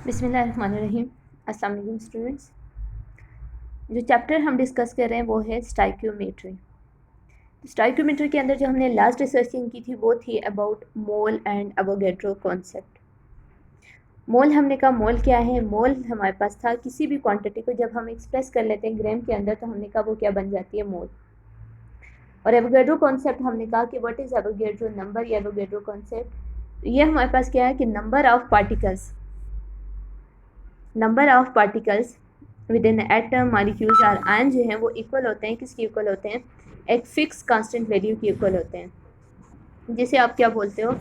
बिस्मिल्लाहिर्रहमानिर्रहीम। अस्सलाम वालेकुम स्टूडेंट्स। जो चैप्टर हम डिस्कस कर रहे हैं वो है स्टाइक्योमेट्री। स्टाइक्योमेट्री के अंदर जो हमने लास्ट रिसर्चिंग की थी वो थी about mole and Avogadro concept. Mole हमने कहा मोल क्या है। मोल हमारे पास था किसी भी क्वांटिटी को जब हम एक्सप्रेस कर लेते हैं ग्राम के अंदर तो हमने कहा वो क्या बन जाती है, मोल। और एवोगैड्रो कॉन्सेप्ट हमने कहा कि व्हाट इज़ एवोगैड्रो नंबर या एवोगैड्रो कॉन्सेप्ट। ये हमारे पास क्या है कि number of particles with in atom molecules और आयन जो हैं वो इक्वल होते हैं। किसके इक्वल होते हैं? एक फिक्स कांस्टेंट वैल्यू के इक्वल होते हैं, जिसे आप क्या बोलते हो,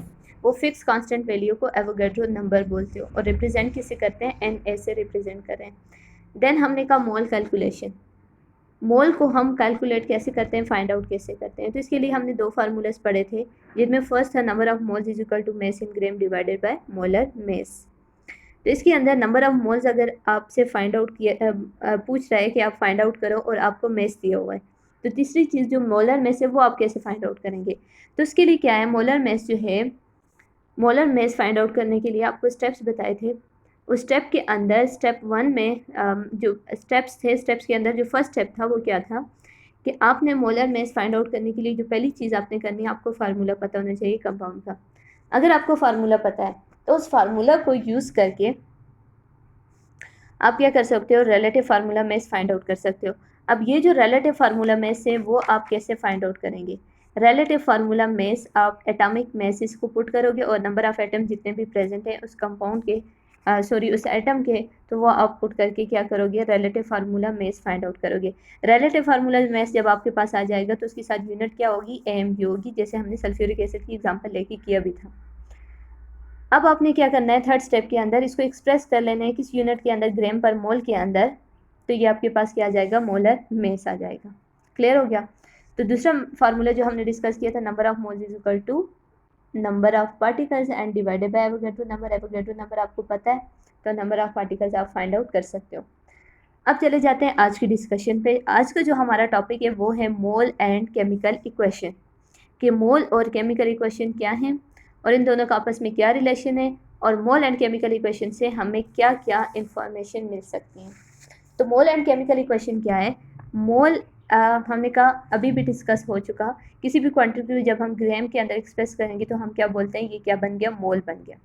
वो फिक्स कांस्टेंट वैल्यू को एवोगैड्रो नंबर बोलते हो। और रिप्रेजेंट किसे करते हैं? एन ए से रिप्रेजेंट कर रहे हैं। देन हमने कहा मोल कैलकुलेशन। मोल को हम कैलकुलेट कैसे करते हैं, फाइंड आउट कैसे करते हैं। तो इसके लिए हमने दो फार्मूलाज पढ़े थे, जिनमें फर्स्ट था number of moles is equal to mass in gram divided by molar mass. तो इसके अंदर नंबर ऑफ मोल्स अगर आपसे फाइंड आउट किया पूछ रहा है कि आप फाइंड आउट करो और आपको मेस दिया हुआ है, तो तीसरी चीज़ जो मोलर मेस है वो आप कैसे फाइंड आउट करेंगे। तो उसके लिए क्या है, मोलर मेस जो है, मोलर मेस फाइंड आउट करने के लिए आपको स्टेप्स बताए थे। उस स्टेप के अंदर स्टेप 1 में जो स्टेप्स थे, स्टेप्स के अंदर जो फर्स्ट स्टेप था वो क्या था कि आपने मोलर मेस फाइंड आउट करने के लिए जो पहली चीज़ आपने करनी है, आपको फार्मूला पता होना चाहिए कंपाउंड का। अगर आपको फार्मूला पता है तो उस फार्मूला को यूज़ करके आप क्या कर सकते हो, relative formula mess find out कर सकते हो। अब ये जो रिलेटिव फार्मूला मेस है वो आप कैसे फाइंड आउट करेंगे? रिलेटिव फार्मूला मेस आप एटॉमिक मेसिस को पुट करोगे और नंबर ऑफ एटम जितने भी प्रेजेंट हैं उस कंपाउंड के उस एटम के, तो वो आप पुट करके क्या करोगे, relative formula mess find out करोगे। रिलेटिव फार्मूला मेस जब आपके पास आ जाएगा तो उसके साथ यूनिट क्या होगी, AMU होगी, जैसे हमने सल्फ्यूरिक एसिड की एग्जांपल लेके किया भी था। अब आपने क्या करना है, थर्ड स्टेप के अंदर इसको एक्सप्रेस कर लेना है किस यूनिट के अंदर, ग्राम पर मोल के अंदर। तो ये आपके पास क्या आ जाएगा, मोलर मेस आ जाएगा। क्लियर हो गया। तो दूसरा फार्मूला जो हमने डिस्कस किया था, number of moles is equal to number of particles and divided by Avogadro number. Avogadro number आपको पता है तो नंबर ऑफ पार्टिकल्स आप फाइंड आउट कर सकते हो। अब चले जाते हैं आज की डिस्कशन पे। आज का जो हमारा टॉपिक है वो है मोल एंड केमिकल इक्वेशन, कि मोल और केमिकल इक्वेशन क्या हैं और इन दोनों का आपस में क्या रिलेशन है, और मोल एंड केमिकल इक्वेशन से हमें क्या क्या इंफॉर्मेशन मिल सकती है। तो मोल एंड केमिकल इक्वेशन क्या है? मोल हमने कहा अभी भी डिस्कस हो चुका, किसी भी क्वांटिटी को जब हम ग्राम के अंदर एक्सप्रेस करेंगे तो हम क्या बोलते हैं, ये क्या बन गया, मोल बन गया।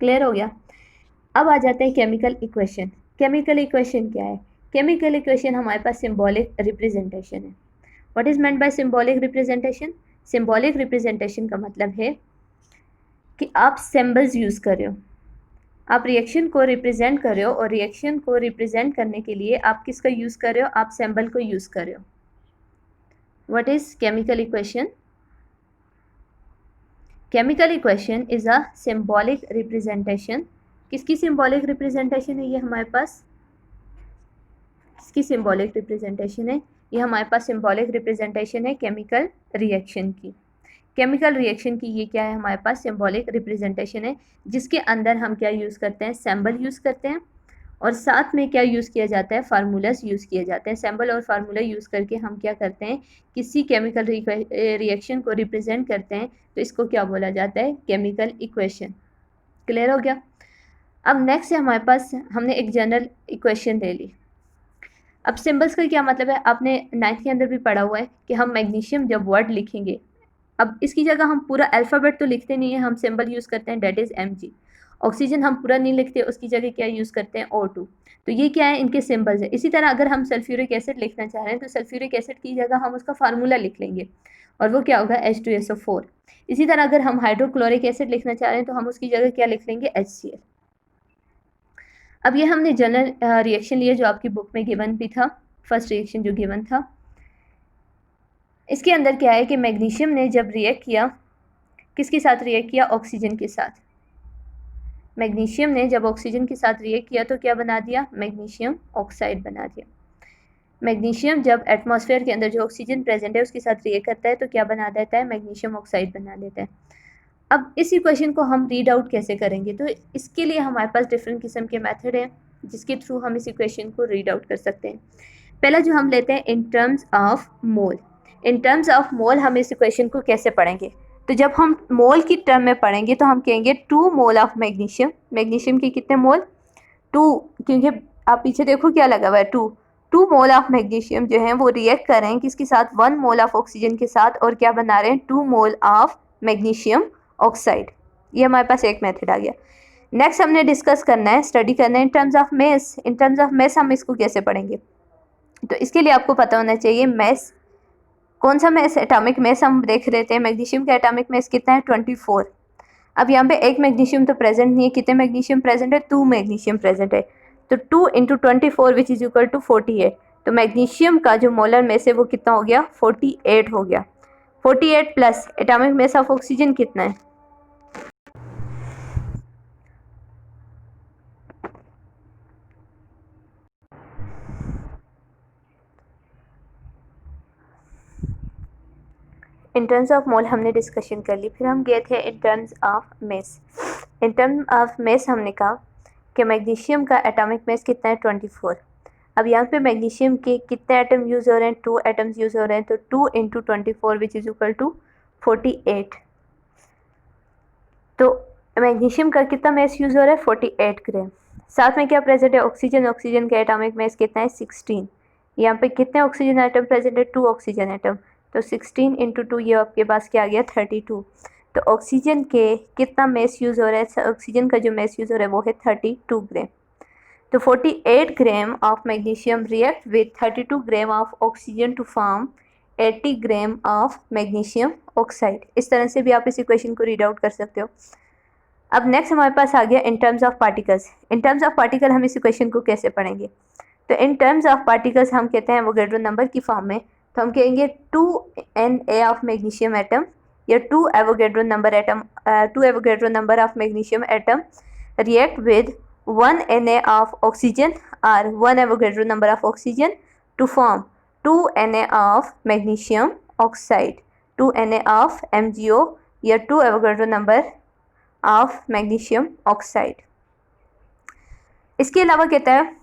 क्लियर हो गया। अब आ जाते हैं केमिकल इक्वेशन। केमिकल इक्वेशन क्या है? केमिकल इक्वेशन हमारे पास सिंबॉलिक रिप्रेजेंटेशन है। What is meant by symbolic representation? Symbolic representation का मतलब है कि आप सिंबल्स यूज़ कर रहे हो, आप रिएक्शन को रिप्रेजेंट कर रहे हो, और रिएक्शन को रिप्रेजेंट करने के लिए आप किसका यूज़ कर रहे हो, आप सिंबल को यूज़ कर रहे हो। What is chemical equation? Chemical equation is a symbolic representation. किसकी सिंबॉलिक रिप्रेजेंटेशन है ये हमारे पास? किसकी सिंबॉलिक रिप्रेजेंटेशन है? ये हमारे पास सिंबॉलिक रिप्रेजेंटेशन है केमिकल रिएक्शन की। केमिकल रिएक्शन की ये क्या है, हमारे पास सिंबॉलिक रिप्रेजेंटेशन है, जिसके अंदर हम क्या यूज़ करते हैं, सिंबल यूज़ करते हैं, और साथ में क्या यूज़ किया जाता है, फार्मूलाज यूज़ किए जाते हैं। सिंबल और फार्मूला यूज़ करके हम क्या करते हैं, किसी केमिकल रिएक्शन को रिप्रेजेंट करते हैं, तो इसको क्या बोला जाता है, केमिकल इक्वेशन। क्लियर हो गया। अब नेक्स्ट है हमारे पास, हमने एक जनरल इक्वेशन ले ली। अब सिंबल्स का क्या मतलब है, आपने 9th के अंदर भी पढ़ा हुआ है कि हम मैग्नीशियम जब वर्ड लिखेंगे, अब इसकी जगह हम पूरा अल्फ़ाबेट तो लिखते नहीं है, हम सिंबल यूज़ करते हैं, डेट इज़ Mg। ऑक्सीजन हम पूरा नहीं लिखते, उसकी जगह क्या यूज़ करते हैं, O2। तो ये क्या है, इनके सिंबल्स है। इसी तरह अगर हम सल्फ्यूरिक एसिड लिखना चाह रहे हैं तो सल्फ्यूरिक एसिड की जगह हम उसका फार्मूला लिख लेंगे, और वो क्या होगा, H2SO4। इसी तरह अगर हम हाइड्रोक्लोरिक एसिड लिखना चाह रहे हैं तो हम उसकी जगह क्या लिख लेंगे, HCl। अब ये हमने जनरल रिएक्शन लिया जो आपकी बुक में गिवन भी था, फर्स्ट रिएक्शन जो गिवन था। इसके अंदर क्या है कि मैग्नीशियम ने जब रिएक्ट किया, किसके साथ रिएक्ट किया, ऑक्सीजन के साथ। मैग्नीशियम ने जब ऑक्सीजन के साथ रिएक्ट किया तो क्या बना दिया, मैग्नीशियम ऑक्साइड बना दिया। मैग्नीशियम जब एटमॉस्फेयर के अंदर जो ऑक्सीजन प्रेजेंट है उसके साथ रिएक्ट करता है तो क्या बना देता है, मैग्नीशियम ऑक्साइड बना देता है। अब इस इक्वेशन को हम रीड आउट कैसे करेंगे, तो इसके लिए हमारे पास डिफरेंट किस्म के मेथड हैं जिसके थ्रू हम इस इक्वेशन को रीड आउट कर सकते हैं। पहला जो हम लेते हैं इन terms of mole. In terms of mole हम इस इक्वेशन को कैसे पढ़ेंगे, तो जब हम मोल की टर्म में पढ़ेंगे तो हम कहेंगे 2 मोल ऑफ मैग्नीशियम। मैग्नीशियम के कितने मोल? 2, क्योंकि आप पीछे देखो क्या लगा हुआ है 2 मोल ऑफ मैग्नीशियम जो है वो रिएक्ट कर रहे हैं किसके साथ? 1 मोल ऑफ ऑक्सीजन के साथ, और क्या बना रहे हैं? 2 मोल ऑफ मैग्नीशियम ऑक्साइड। ये हमारे पास एक मेथड आ गया। नेक्स्ट हमने डिस्कस करना है, स्टडी करना है in terms of mess. In terms of mess हम इसको कैसे पढ़ेंगे? तो इसके लिए आपको पता होना चाहिए मेस, कौन सा मेस? एटॉमिक मेस हम देख रहे थे। मैग्नीशियम का एटॉमिक मेस कितना है? 24। अब यहाँ पे एक मैग्नीशियम तो प्रेजेंट नहीं है, कितने मैग्नीशियम प्रेजेंट है? 2 मैग्नीशियम प्रेजेंट है। तो 2 × 24 विच इज इक्वल टू 48। तो मैग्नीशियम का जो मोलर मेस है वो कितना हो गया? 48 हो गया। 48 plus atomic mess of oxygen कितना है? इन टर्म्स ऑफ मोल हमने डिस्कशन कर ली, फिर हम गए थे इन terms of mess. In terms of mess हमने कहा कि मैग्नीशियम का एटॉमिक मेस कितना है? 24। अब यहाँ पे मैग्नीशियम के कितने एटम यूज़ हो रहे हैं? 2 एटम्स यूज़ हो रहे हैं। तो 2 × 24 विच इज़ इक्वल टू 48। तो मैग्नीशियम का कितना मेस यूज़ हो रहा है? 48 ग्राम। साथ में क्या प्रेजेंट है? ऑक्सीजन। ऑक्सीजन का एटॉमिक मेस कितना है? 16। यहाँ पे कितने ऑक्सीजन एटम प्रेजेंट है? 2 ऑक्सीजन एटम। तो 16 × 2 ये आपके पास क्या आ गया? 32। तो ऑक्सीजन के कितना मेस यूज़ हो रहा है? ऑक्सीजन का जो मेस यूज़ हो रहा है वो है 32 ग्राम। तो 48 gram of magnesium react with 32 gram of oxygen to form 80 gram of magnesium oxide. इस तरह से भी आप इस इक्वेशन को रीड आउट कर सकते हो। अब नेक्स्ट हमारे पास आ गया इन terms of particles. In terms of particle हम इस इक्वेशन को कैसे पढ़ेंगे? तो इन टर्म्स ऑफ पार्टिकल्स हम कहते हैं एवोगैड्रो नंबर की फॉर्म में, तो हम कहेंगे 2Na ऑफ मैग्नीशियम एटम या 2 Avogadro number of magnesium atom react with 1Na of oxygen or 1 Avogadro number of oxygen to form 2Na of magnesium oxide, 2Na of MgO या 2 Avogadro number of magnesium oxide। इसके अलावा कहता है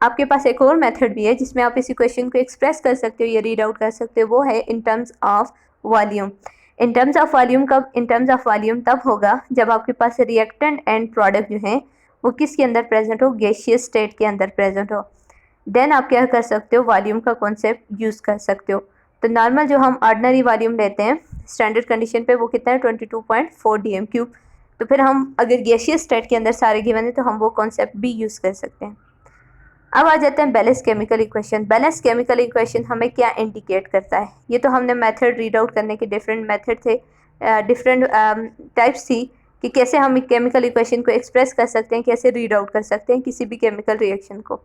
आपके पास एक और method भी है जिसमें आप इस इक्वेशन को एक्सप्रेस कर सकते हो या रीड आउट कर सकते हो, वो है in terms of volume. In terms of volume कब? इन टर्म्स ऑफ वॉल्यूम तब होगा जब आपके पास रिएक्टेंट एंड प्रोडक्ट जो है वो किसके अंदर प्रेजेंट हो? गैसियस स्टेट के अंदर प्रेजेंट हो। देन आप क्या कर सकते हो? वॉल्यूम का कॉन्सेप्ट यूज़ कर सकते हो। तो नॉर्मल जो हम ऑर्डिनरी वॉल्यूम लेते हैं स्टैंडर्ड कंडीशन पे वो कितना है? 22.4 dm³। तो फिर हम अगर गैसियस स्टेट के अंदर सारे गिवन है तो हम वो कॉन्सेप्ट भी यूज़ कर सकते हैं। अब आ जाते हैं balance chemical equation. Balance chemical equation हमें क्या इंडिकेट करता है? ये तो हमने मेथड रीड आउट करने के डिफरेंट मेथड थे, डिफरेंट टाइप्स थी कि कैसे हम केमिकल इक्वेशन को एक्सप्रेस कर सकते हैं, कैसे रीड आउट कर सकते हैं किसी भी केमिकल रिएक्शन को।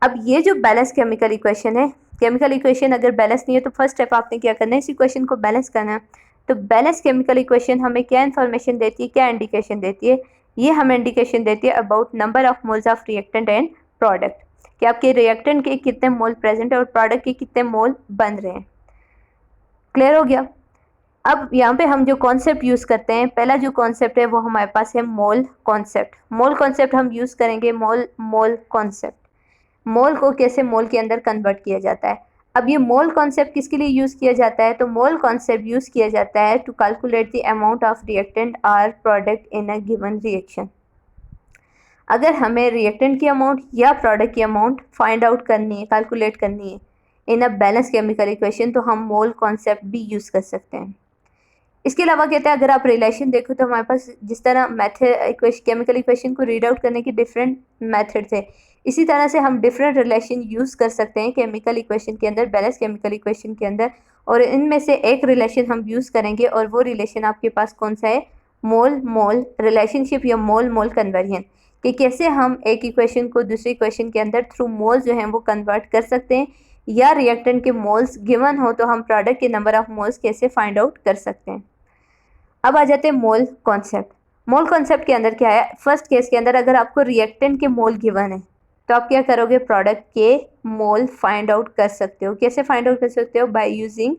अब ये जो बैलेंस केमिकल इक्वेशन है, केमिकल इक्वेशन अगर बैलेंस नहीं है तो फर्स्ट स्टेप आपने क्या करना है? इस इक्वेशन को बैलेंस करना है। तो बैलेंस केमिकल इक्वेशन हमें क्या इन्फॉर्मेशन देती है, क्या इंडिकेशन देती है? ये हमें इंडिकेशन देती है about number of moles of reactant and product, कि आपके रिएक्टेंट के कितने मोल प्रेजेंट है और प्रोडक्ट के कितने मोल बन रहे हैं। क्लियर हो गया? अब यहाँ पे हम जो कॉन्सेप्ट यूज़ करते हैं, पहला जो कॉन्सेप्ट है वो हमारे पास है मोल कॉन्सेप्ट। मोल कॉन्सेप्ट हम यूज़ करेंगे, मोल कॉन्सेप्ट। मोल को कैसे मोल के अंदर कन्वर्ट किया जाता है? अब ये मोल कॉन्सेप्ट किसके लिए यूज़ किया जाता है? तो मोल कॉन्सेप्ट यूज़ किया जाता है to calculate the amount of reactant और product in a given reaction. अगर हमें रिएक्टेंट की अमाउंट या प्रोडक्ट की अमाउंट फाइंड आउट करनी है, कैलकुलेट करनी है इन अ बैलेंस केमिकल इक्वेशन, तो हम मोल कॉन्सेप्ट भी यूज़ कर सकते हैं। इसके अलावा कहते हैं अगर आप रिलेशन देखो तो हमारे पास जिस तरह केमिकल इक्वेशन को रीड आउट करने के डिफरेंट मेथड थे, इसी तरह से हम डिफरेंट रिलेशन यूज़ कर सकते हैं केमिकल इक्वेशन के अंदर, बैलेंस केमिकल इक्वेशन के अंदर। और इनमें से एक रिलेशन हम यूज़ करेंगे और वो रिलेशन आपके पास कौन सा है? मोल मोल रिलेशनशिप या मोल मोल कन्वर्जन, कि कैसे हम एक इक्वेशन को दूसरी इक्वेशन के अंदर थ्रू मोल्स जो हैं वो कन्वर्ट कर सकते हैं, या रिएक्टेंट के मोल्स गिवन हो तो हम प्रोडक्ट के नंबर ऑफ मोल्स कैसे फाइंड आउट कर सकते हैं। अब आ जाते हैं मोल कॉन्सेप्ट। मोल कॉन्सेप्ट के अंदर क्या है? फर्स्ट केस के अंदर अगर आपको रिएक्टेंट के मोल गिवन है तो आप क्या करोगे? प्रोडक्ट के मोल फाइंड आउट कर सकते हो। कैसे फाइंड आउट कर सकते हो? By using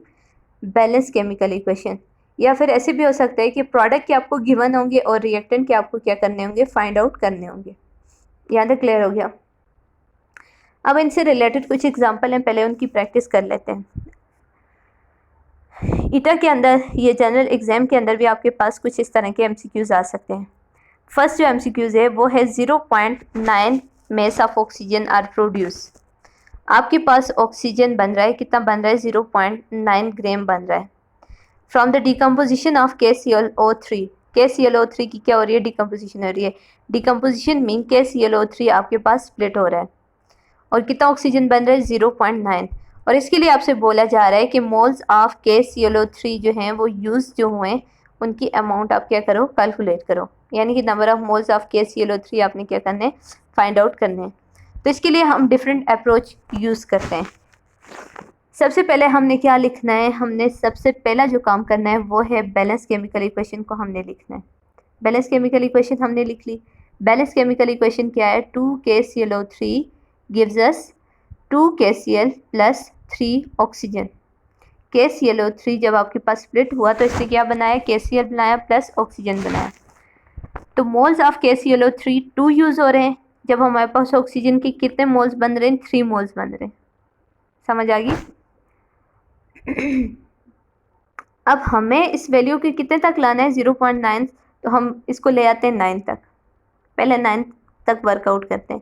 balance chemical equation. या फिर ऐसे भी हो सकता है कि प्रोडक्ट के आपको गिवन होंगे और रिएक्टेंट के आपको क्या करने होंगे? फाइंड आउट करने होंगे। यहाँ तक क्लियर हो गया? अब इनसे रिलेटेड कुछ एग्जाम्पल हैं, पहले उनकी प्रैक्टिस कर लेते हैं। ईटा के अंदर, ये जनरल एग्जाम के अंदर भी आपके पास कुछ इस तरह के एमसीक्यूज आ सकते हैं। फर्स्ट जो एमसीक्यूज है वो है 0.9 mass of oxygen are produce. आपके पास ऑक्सीजन बन रहा है, कितना बन रहा है, 0.9 ग्राम बन रहा है from the decomposition of KClO3। KClO3 की क्या हो रही है, डिकम्पोजिशन हो रही है। डिकम्पोजिशन मीन KClO3 आपके पास स्प्लिट हो रहा है और कितना ऑक्सीजन बन रहा है, 0.9। और इसके लिए आपसे बोला जा रहा है कि मोल्स ऑफ KClO3 जो हैं वो यूज़ जो हुए उनकी अमाउंट आप क्या करो, कैलकुलेट करो, यानी कि number of moles of KClO3 आपने क्या करना है, फाइंड आउट करने हैं। तो इसके लिए हम डिफरेंट अप्रोच यूज़ करते हैं। सबसे पहले हमने क्या लिखना है, हमने सबसे पहला जो काम करना है वो है बैलेंस केमिकल इक्वेशन को हमने लिखना है। बैलेंस केमिकल इक्वेशन हमने लिख ली। बैलेंस केमिकल इक्वेशन क्या है, 2KClO3 gives us 2KCl plus 3 oxygen. KClO3 जब आपके पास स्प्लिट हुआ तो इससे क्या बनाया, KCl बनाया प्लस ऑक्सीजन बनाया। तो मोल्स ऑफ KClO3 2 यूज़ हो रहे हैं, जब हमारे पास ऑक्सीजन के कितने मोल्स बन रहे हैं, 3 मोल्स बन रहे हैं। समझ आ गई? अब हमें इस वैल्यू के कितने तक लाना है, 0.9, तो हम इसको ले आते हैं 9 तक। पहले 9 तक वर्कआउट करते हैं।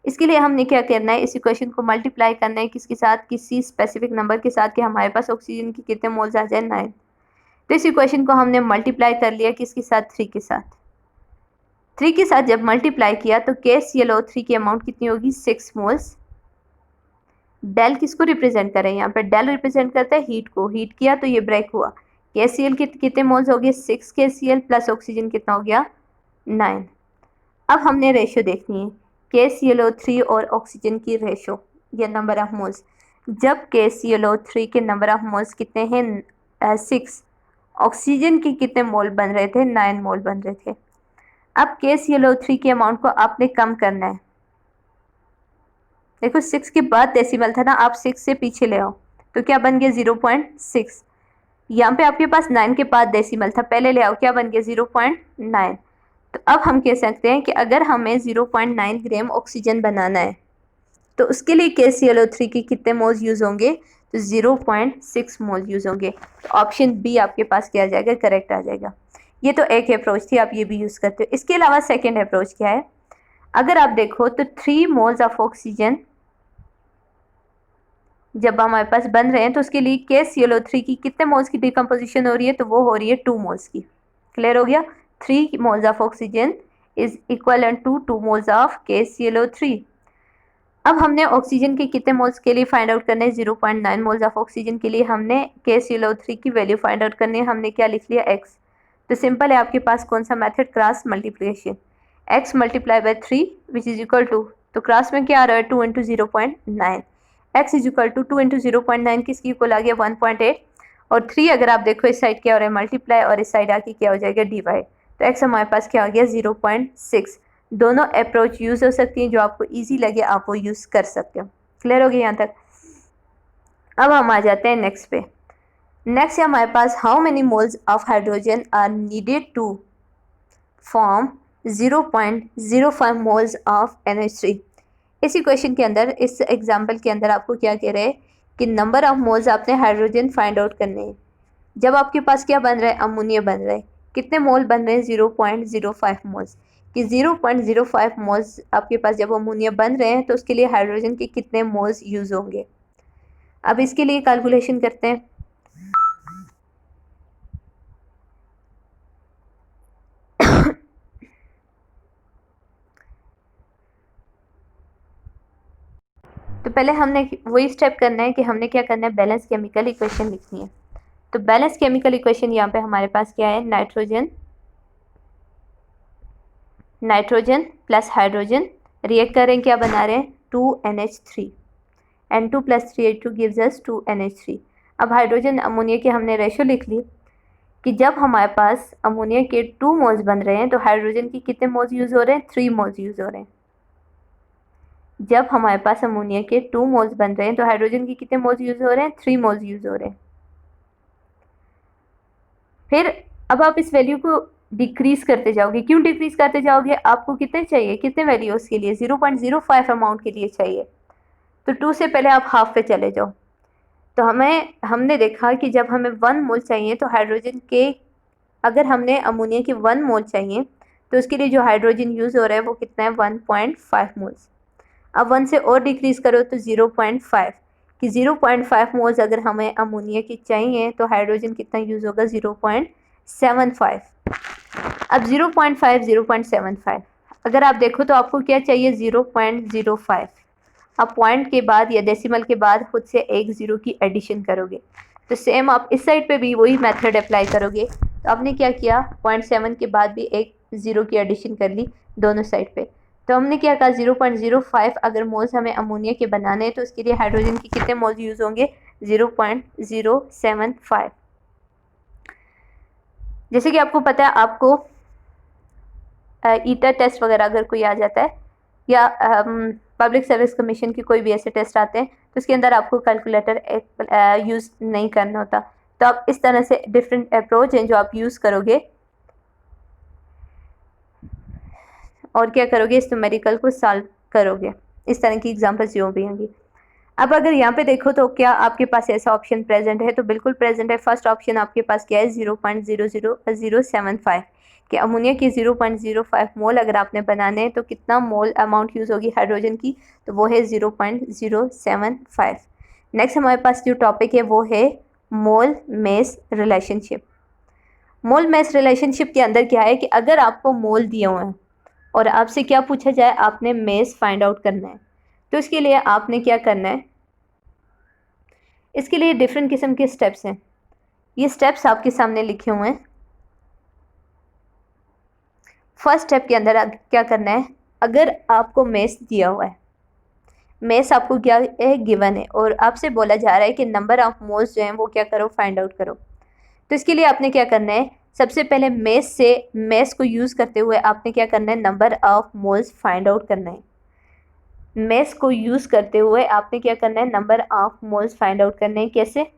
इसके लिए हमने क्या करना है, इस इक्वेशन को मल्टीप्लाई करना है किसके साथ, किसी स्पेसिफिक नंबर के साथ कि हमारे पास ऑक्सीजन के कितने मोल्स आ जाए, 9। तो इस इक्वेशन को हमने मल्टीप्लाई कर लिया किसके साथ, 3 के साथ। 3 के साथ जब मल्टीप्लाई किया तो KClO3 की अमाउंट कितनी होगी, 6 मोल्स। डेल किसको रिप्रेजेंट करें, यहाँ पर डेल रिप्रेजेंट करता है हीट को। हीट किया तो ये ब्रेक हुआ। KCl के कितने मोल्स हो गए, 6 KCl प्लस ऑक्सीजन कितना हो गया, 9। अब हमने रेशो देखनी है, KClO3 और ऑक्सीजन की रेशो, ये नंबर ऑफ मोल्स। जब KClO3 के नंबर ऑफ मोल्स कितने हैं, 6, ऑक्सीजन के कितने मोल बन रहे थे, 9 मोल बन रहे थे। अब KClO3 की अमाउंट को आपने कम करना है। देखो 6 के बाद डेसिमल था ना, आप 6 से पीछे ले आओ तो क्या बन गया, 0.6। यहाँ पे आपके पास 9 के बाद डेसिमल था, पहले ले आओ, क्या बन गया, 0.9। तो अब हम कह सकते हैं कि अगर हमें 0.9 ग्राम ऑक्सीजन बनाना है तो उसके लिए KClO3 के कितने मोल्स यूज़ होंगे, तो 0.6 मोल यूज़ होंगे। तो ऑप्शन बी आपके पास क्या आ जाएगा, करेक्ट आ जाएगा। ये तो एक अप्रोच थी, आप ये भी यूज़ करते हो। इसके अलावा सेकेंड अप्रोच क्या है, अगर आप देखो तो 3 मोल्स ऑफ ऑक्सीजन जब हमारे पास बन रहे हैं तो उसके लिए KClO3 की कितने मोल्स की डिकम्पोजिशन हो रही है, तो वो हो रही है 2 मोल्स की। क्लियर हो गया, 3 moles of oxygen is equal to 2 moles of KClO3। अब हमने ऑक्सीजन के कितने मोल्स के लिए फाइंड आउट करने हैं, 0.9 मोल्स ऑफ ऑक्सीजन के लिए हमने KClO3 की वैल्यू फाइंड आउट करनी है। हमने क्या लिख लिया, x। तो सिंपल है, आपके पास कौन सा method, cross multiplication. x multiply by 3 which is equal to, तो क्रॉस में क्या आ रहा है, 2 into 0.9। x is equal to 2 into 0.9 किसकी इक्वल आ गया, 1.8। और 3 अगर आप देखो इस साइड क्या हो रहा है, मल्टीप्लाई, और इस साइड आके क्या हो जाएगा, डिवाइड। तो x हमारे पास क्या हो गया, 0.6। दोनों अप्रोच यूज़ हो सकती हैं, जो आपको इजी लगे आप वो यूज़ कर सकते हो। क्लियर हो गया यहाँ तक? अब हम आ जाते हैं नेक्स्ट पे। नेक्स्ट है हमारे पास, how many moles of hydrogen are needed to form 0.05 moles of NH3। इस इक्वेशन के अंदर, इस एग्जाम्पल के अंदर आपको क्या कह रहे हैं कि नंबर ऑफ मोल्स आपने हाइड्रोजन फाइंड आउट करने हैं। जब आपके पास क्या बन रहा है, अमोनिया बन रहा है, कितने मोल बन रहे हैं, 0.05 मोल्स। कि 0.05 मोल्स आपके पास जब अमोनिया बन रहे हैं तो उसके लिए हाइड्रोजन के कितने मोल्स यूज़ होंगे। अब इसके लिए कैलकुलेशन करते हैं। तो पहले हमने वही स्टेप करना है कि हमने क्या करना है, बैलेंस केमिकल इक्वेशन लिखनी है। तो बैलेंस केमिकल इक्वेशन यहाँ पे हमारे पास क्या है, नाइट्रोजन प्लस हाइड्रोजन रिएक्ट करें, क्या बना रहे हैं, 2NH3। N2 plus 3H2 gives us 2NH3। अब हाइड्रोजन अमोनिया की हमने रेशो लिख ली कि जब हमारे पास अमोनिया के 2 मोल्स बन रहे हैं तो हाइड्रोजन की कितने मोल्स यूज़ हो रहे हैं, 3 मोल्स यूज़ हो रहे हैं। जब हमारे पास अमोनिया के 2 मोल्स बन रहे हैं तो हाइड्रोजन की कितने मोल्स यूज़ हो रहे हैं, 3 मोल्स यूज़ हो रहे हैं। फिर अब आप इस वैल्यू को डिक्रीज करते जाओगे। क्यों डिक्रीज करते जाओगे, आपको कितने चाहिए, कितने वैल्यू उसके लिए, 0.05 अमाउंट के लिए चाहिए। तो 2 से पहले आप हाफ पे चले जाओ। तो हमने देखा कि जब हमें 1 मोल चाहिए तो हाइड्रोजन के, अगर हमने अमोनिया के 1 मोल चाहिए तो उसके लिए जो हाइड्रोजन यूज़ हो रहा है वो कितना है, 1.5 मोल्स। अब 1 से और डिक्रीज करो तो 0.5, कि 0.5 मोल्स अगर हमें अमोनिया की चाहिए तो हाइड्रोजन कितना यूज़ होगा, 0.75। अब 0.5 0.75 अगर आप देखो तो आपको क्या चाहिए, 0.05। आप पॉइंट के बाद या डेसिमल के बाद खुद से एक ज़ीरो की एडिशन करोगे, तो सेम आप इस साइड पे भी वही मेथड अप्लाई करोगे। तो आपने क्या किया, 0.7 के बाद भी एक ज़ीरो की एडिशन कर ली दोनों साइड पे। तो हमने क्या कहा, 0.05 अगर मोल्स हमें अमोनिया के बनाने हैं तो उसके लिए हाइड्रोजन के कितने मोल्स यूज़ होंगे, 0.075। जैसे कि आपको पता है, आपको ईटा टेस्ट वगैरह अगर कोई आ जाता है या पब्लिक सर्विस कमीशन की कोई भी ऐसे टेस्ट आते हैं तो उसके अंदर आपको कैलकुलेटर यूज़ नहीं करना होता। तो आप इस तरह से डिफरेंट अप्रोच हैं जो आप यूज़ करोगे और क्या करोगे, इस न्यूमेरिकल को सॉल्व करोगे। इस तरह की एग्जांपल्स जो भी होंगी। अब अगर यहाँ पे देखो तो क्या आपके पास ऐसा ऑप्शन प्रेजेंट है, तो बिल्कुल प्रेजेंट है। फर्स्ट ऑप्शन आपके पास क्या है, 0.00075 कि अमोनिया की 0.05 मोल अगर आपने बनाने हैं तो कितना मोल अमाउंट यूज़ होगी हाइड्रोजन की, तो वो है 0.075। नेक्स्ट हमारे पास जो टॉपिक है वो है मोल मेस रिलेशनशिप। मोल मेस रिलेशनशिप के अंदर क्या है कि अगर आपको मोल दिए हुए हैं और आपसे क्या पूछा जाए, आपने मेस फाइंड आउट करना है, तो इसके लिए आपने क्या करना है, इसके लिए डिफरेंट किस्म के स्टेप्स हैं। ये स्टेप्स आपके सामने लिखे हुए हैं। फर्स्ट स्टेप के अंदर क्या करना है, अगर आपको मेस दिया हुआ है, मेस आपको क्या है, गिवन है, और आपसे बोला जा रहा है कि नंबर ऑफ मोल्स जो हैं वो क्या करो, फाइंड आउट करो। तो इसके लिए आपने क्या करना है, सबसे पहले मेस को यूज़ करते हुए आपने क्या करना है, number of moles find out करना है। मेस को यूज़ करते हुए आपने क्या करना है, number of moles find out करने हैं। कैसे,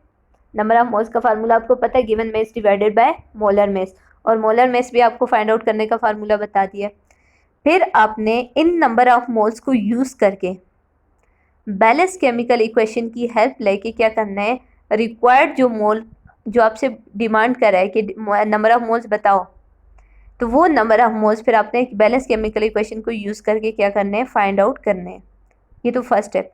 नंबर ऑफ मोल्स का फार्मूला आपको पता है, given mass divided by molar mess, और मोलर मेस भी आपको फाइंड आउट करने का फार्मूला बता दिया। फिर आपने इन नंबर ऑफ मोल्स को यूज़ करके बैलेंस केमिकल इक्वेशन की हेल्प लेके क्या करना है, रिक्वायर्ड जो मोल जो आपसे डिमांड कर रहा है कि नंबर ऑफ मोल्स बताओ, तो वो नंबर ऑफ मोल्स फिर आपने बैलेंस केमिकल इक्वेशन को यूज़ करके क्या करने हैं, फाइंड आउट करने हैं। ये तो फर्स्ट स्टेप।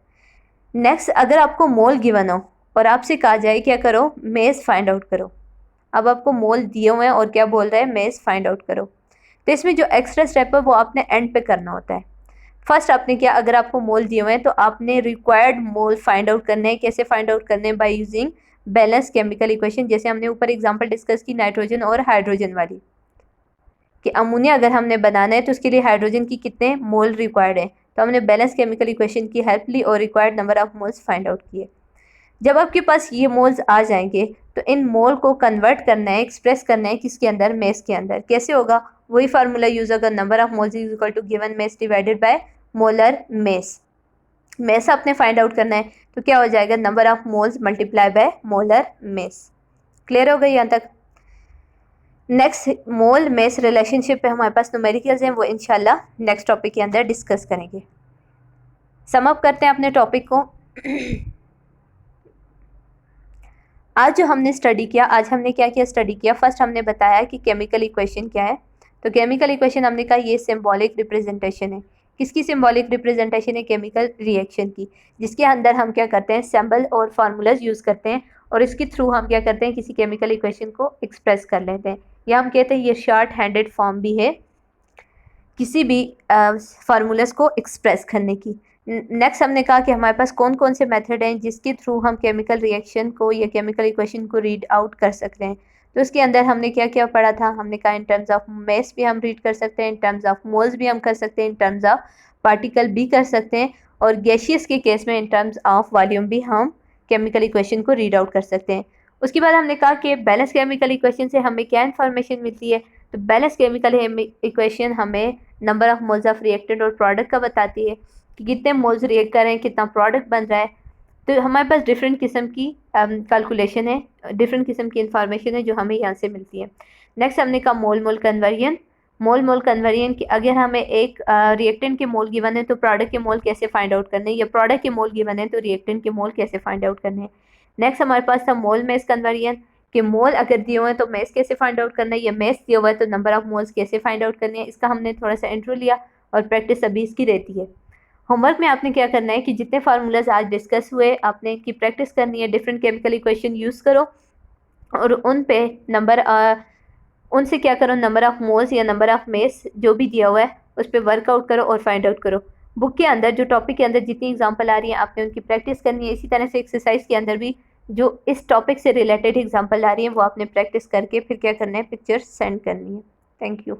नेक्स्ट, अगर आपको मोल गिवन हो और आपसे कहा जाए क्या करो, मेस फाइंड आउट करो। अब आपको मोल दिए हुए हैं और क्या बोल रहे हैं, मेस फाइंड आउट करो। तो इसमें जो एक्स्ट्रा स्टेप है वो आपने एंड पे करना होता है। फर्स्ट आपने क्या, अगर आपको मोल दिए हुए हैं तो आपने रिक्वायर्ड मोल फाइंड आउट करने हैं। कैसे फाइंड आउट करने हैं, by using balance chemical equation. जैसे हमने ऊपर एग्जांपल डिस्कस की नाइट्रोजन और हाइड्रोजन वाली, कि अमोनिया अगर हमने बनाना है तो उसके लिए हाइड्रोजन की कितने मोल रिक्वायर्ड है, तो हमने बैलेंस केमिकल इक्वेशन की हेल्प ली और required number of moles find out किए। जब आपके पास ये मोल्स आ जाएंगे तो इन मोल को कन्वर्ट करना है, एक्सप्रेस करना है किसके अंदर, मेस के अंदर। कैसे होगा, वही फार्मूला यूज होगा, number of moles is equal to given mass divided by molar mass. Mass आपने फाइंड आउट करना है तो क्या हो जाएगा, number of moles multiply by molar mass. Clear हो गई यहाँ तक। नेक्स्ट मोल मेस रिलेशनशिप पे हमारे पास न्यूमेरिकल्स हैं, वो इंशाल्लाह नेक्स्ट टॉपिक के अंदर डिस्कस करेंगे। सम अप करते हैं अपने टॉपिक को। आज जो हमने स्टडी किया, आज हमने क्या किया, स्टडी किया। फर्स्ट हमने बताया कि केमिकल इक्वेशन क्या है। तो केमिकल इक्वेशन हमने कहा ये सिंबॉलिक रिप्रेजेंटेशन है। किसकी सिंबॉलिक रिप्रेजेंटेशन है, केमिकल रिएक्शन की, जिसके अंदर हम क्या करते हैं, सिंबल और फार्मूलाज यूज़ करते हैं और इसके थ्रू हम क्या करते हैं, किसी केमिकल इक्वेशन को एक्सप्रेस कर लेते हैं। या हम कहते हैं ये शॉर्ट हैंडेड फॉर्म भी है किसी भी फार्मूलाज को एक्सप्रेस करने की। नेक्स्ट हमने कहा कि हमारे पास कौन कौन से मेथड हैं जिसके थ्रू हम केमिकल रिएक्शन को या केमिकल इक्वेशन को रीड आउट कर सकते हैं। तो उसके अंदर हमने क्या क्या पढ़ा था, हमने कहा इन टर्म्स ऑफ मेस भी हम रीड कर सकते हैं, इन टर्म्स ऑफ मोल्स भी हम कर सकते हैं, इन टर्म्स ऑफ पार्टिकल भी कर सकते हैं, और गैशियस के केस में इन टर्म्स ऑफ वॉल्यूम भी हम केमिकल इक्वेशन को रीड आउट कर सकते हैं। उसके बाद हमने कहा कि बैलेंस केमिकल इक्वेशन से हमें क्या इन्फॉर्मेशन मिलती है, तो बैलेंस केमिकल इक्वेशन हमें number of moles of reactant और प्रोडक्ट का बताती है कि कितने मोल्स रिएक्ट कर रहे हैं, कितना प्रोडक्ट बन रहा है। तो हमारे पास डिफरेंट किस्म की कैलकुलेशन है, डिफरेंट किस्म की इंफॉर्मेशन है जो हमें यहाँ से मिलती है। नेक्स्ट हमने कहा मोल मोल कन्वर्जन। मोल मोल कन्वर्जन की अगर हमें एक रिएक्टेंट के मोल गिवन है तो प्रोडक्ट के मोल कैसे फाइंड आउट करने हैं, या प्रोडक्ट के मोल गिवन है तो रिएक्टेंट के मोल कैसे फाइंड आउट करने हैं। नेक्स्ट हमारे पास था मोल मेस कन्वर्जन, कि मोल अगर दिए हुए हैं तो मेस कैसे फाइंड आउट करना है, या मेस दिया हुआ है तो नंबर ऑफ मोल्स कैसे फाइंड आउट करनी है। इसका हमने थोड़ा सा इंट्रो लिया और प्रैक्टिस अभी इसकी रहती है। होमवर्क में आपने क्या करना है कि जितने फार्मूलाज आज डिस्कस हुए आपने की प्रैक्टिस करनी है, डिफरेंट केमिकल इक्वेशन यूज़ करो और उन पे नंबर उनसे क्या करो, नंबर ऑफ मोल्स या नंबर ऑफ मेस जो भी दिया हुआ है उस पर वर्कआउट करो और फाइंड आउट करो। बुक के अंदर जो टॉपिक के अंदर जितनी एग्जांपल आ रही है आपने उनकी प्रैक्टिस करनी है। इसी तरह से एक्सरसाइज के अंदर भी जो इस टॉपिक से रिलेटेड एग्जांपल आ रही है वो आपने प्रैक्टिस करके फिर क्या करना है, पिक्चर्स सेंड करनी है। Thank you.